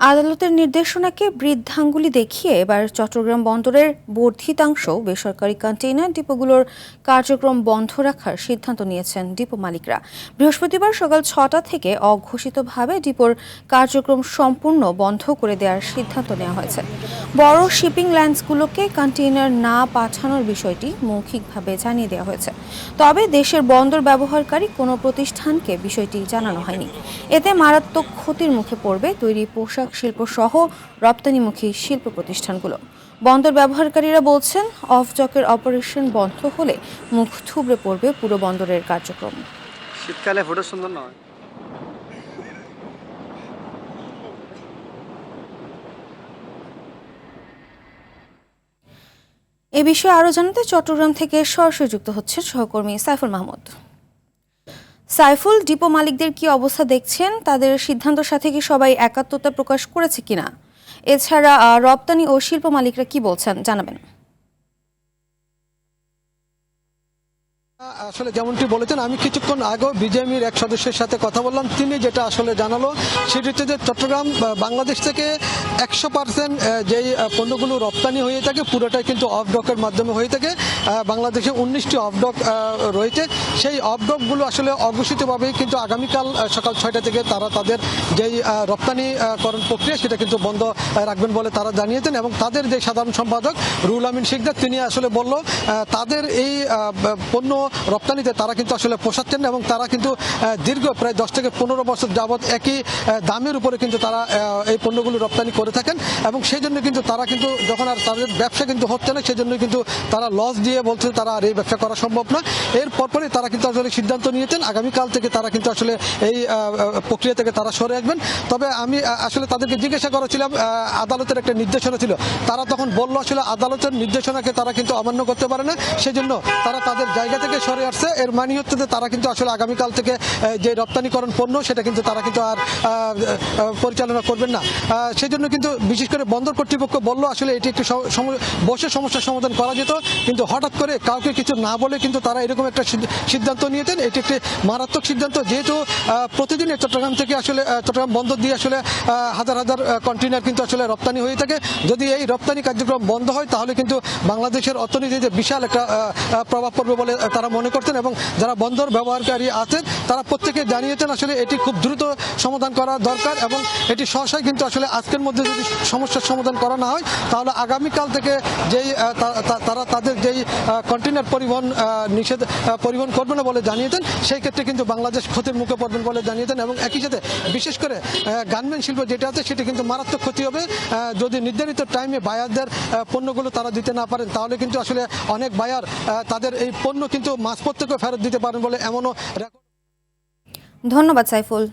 আদালতের নির্দেশনাকে বৃদ্ধাঙ্গুলি দেখিয়ে এবার চট্টগ্রাম বন্দরের বর্ধিতাংশ বেসরকারি কন্টেইনার ডিপোগুলোর কার্যক্রম বন্ধ রাখার সিদ্ধান্ত নিয়েছেন ডিপো মালিকরা। বৃহস্পতিবার সকাল ৬টা থেকে অঘোষিতভাবে ডিপোর কার্যক্রম সম্পূর্ণ বন্ধ করে দেওয়ার সিদ্ধান্ত নেওয়া হয়েছে। বড় শিপিং লাইনসগুলোকে কন্টেইনার না পাঠানোর বিষয়টি মৌখিকভাবে জানিয়ে দেওয়া হয়েছে, তবে দেশের বন্দর ব্যবহারকারী কোনো প্রতিষ্ঠানকে বিষয়টি জানানো হয়নি। এতে মারাত্মক ক্ষতির মুখে পড়বে তৈরি পোশাক শিল্প সহ রপ্তানিমুখী শিল্প প্রতিষ্ঠানগুলো। বন্দর ব্যবহারকারীরা বলছেন, অফডকের অপারেশন বন্ধ হলে মুখ থুবড়ে পড়বে পুরো বন্দরের কার্যক্রম। শীতকালে ফটো সুন্দর নয়। এ বিষয়ে আরও জানাতে চট্টগ্রাম থেকে সরাসরি যুক্ত হচ্ছে সহকর্মী সাইফুল মাহমুদ। সাইফুল, ডিপো মালিকদের কি অবস্থা দেখছেন? তাদের সিদ্ধান্তের সাথে কি সবাই একাত্মতা প্রকাশ করেছে কিনা? এছাড়া রপ্তানি ও শিল্প মালিকরা কি বলছেন জানাবেন। আসলে যেমনটি বলেছেন, আমি কিছুক্ষণ আগেও বিজেএমইর এক সদস্যের সাথে কথা বললাম। তিনি যেটা আসলে জানালো সেটি হচ্ছে যে চট্টগ্রাম বাংলাদেশ থেকে 100% যেই পণ্যগুলো রপ্তানি হয়ে থাকে পুরোটাই কিন্তু অফডকের মাধ্যমে হয়ে থাকে। বাংলাদেশে 19টি অফডক রয়েছে। সেই অফডকগুলো আসলে অঘোষিতভাবেই কিন্তু আগামীকাল সকাল 6টা থেকে তারা তাদের যেই রপ্তানিকরণ প্রক্রিয়া সেটা কিন্তু বন্ধ রাখবেন বলে তারা জানিয়েছেন। এবং তাদের যে সাধারণ সম্পাদক রুহুল আমিন শিকদার তিনি আসলে বলল তাদের এই পণ্য রপ্তানিতে তারা কিন্তু আসলে পোষাচ্ছেন এবং তারা কিন্তু দীর্ঘ প্রায় 10 থেকে 15 বছর যাবৎ একই দামের উপরে কিন্তু তারা এই পণ্যগুলো রপ্তানি করে থাকেন। এবং সেই জন্য কিন্তু তারা কিন্তু যখন আর তাদের ব্যবসা কিন্তু হচ্ছে না, সেই জন্য কিন্তু তারা লস দিয়ে বলছে তারা আর এই ব্যবসা করা সম্ভব না। এর পরপরই তারা কিন্তু আসলে সিদ্ধান্ত নিয়েছেন আগামীকাল থেকে তারা কিন্তু আসলে এই প্রক্রিয়া থেকে তারা সরে আসবেন। তবে আমি আসলে তাদেরকে জিজ্ঞাসা করেছিলাম, আদালতের একটা নির্দেশনা ছিল, তারা তখন বলল আসলে আদালতের নির্দেশনাকে তারা কিন্তু অমান্য করতে পারে না, সেজন্য তারা তাদের জায়গা থেকে সরে আসছে। এর মানে হচ্ছে যে তারা কিন্তু আসলে আগামীকাল থেকে যে রপ্তানিকরণ পণ্য সেটা কিন্তু তারা কিন্তু আর পরিচালনা করবেন না। সেই জন্য কিন্তু বিশেষ করে বন্দর কর্তৃপক্ষ বলল আসলে এটি একটি বসে সমস্যার সমাধান করা যেত, কিন্তু হঠাৎ করে কাউকে কিছু না বলে কিন্তু তারা এরকম একটা সিদ্ধান্ত নিয়েছেন। এটি একটি মারাত্মক সিদ্ধান্ত, যেহেতু প্রতিদিন চট্টগ্রাম থেকে আসলে চট্টগ্রাম বন্দর দিয়ে আসলে হাজার হাজার কন্টেইনার কিন্তু আসলে রপ্তানি হয়ে থাকে। যদি এই রপ্তানি কার্যক্রম বন্ধ হয় তাহলে কিন্তু বাংলাদেশের অর্থনীতিতে বিশাল একটা প্রভাব পড়বে বলে তারা মনে করতেন। এবং যারা বন্দর ব্যবহারকারী আছেন তারা প্রত্যেকে জানিয়েছেন আসলে এটি খুব দ্রুত সমাধান করা দরকার এবং এটি সহসাই কিন্তু আসলে আজকের মধ্যে যদি সমস্যার সমাধান করা না হয় তাহলে আগামীকাল থেকে যেই তারা তাদের যেই কন্টেইনার পরিবহন করবে না বলে জানিয়েছেন, সেই ক্ষেত্রে কিন্তু বাংলাদেশ ক্ষতির মুখে পড়বেন বলে জানিয়েছেন। এবং একই সাথে বিশেষ করে গার্মেন্ট শিল্প যেটা আছে সেটি কিন্তু মারাত্মক ক্ষতি হবে। যদি নির্ধারিত টাইমে বায়ারদের পণ্যগুলো তারা দিতে না পারেন তাহলে কিন্তু আসলে অনেক বায়ার তাদের এই পণ্য কিন্তু মাঝপথ থেকে ফেরত দিতে পারেন বলে এমনও। ধন্যবাদ সাইফুল।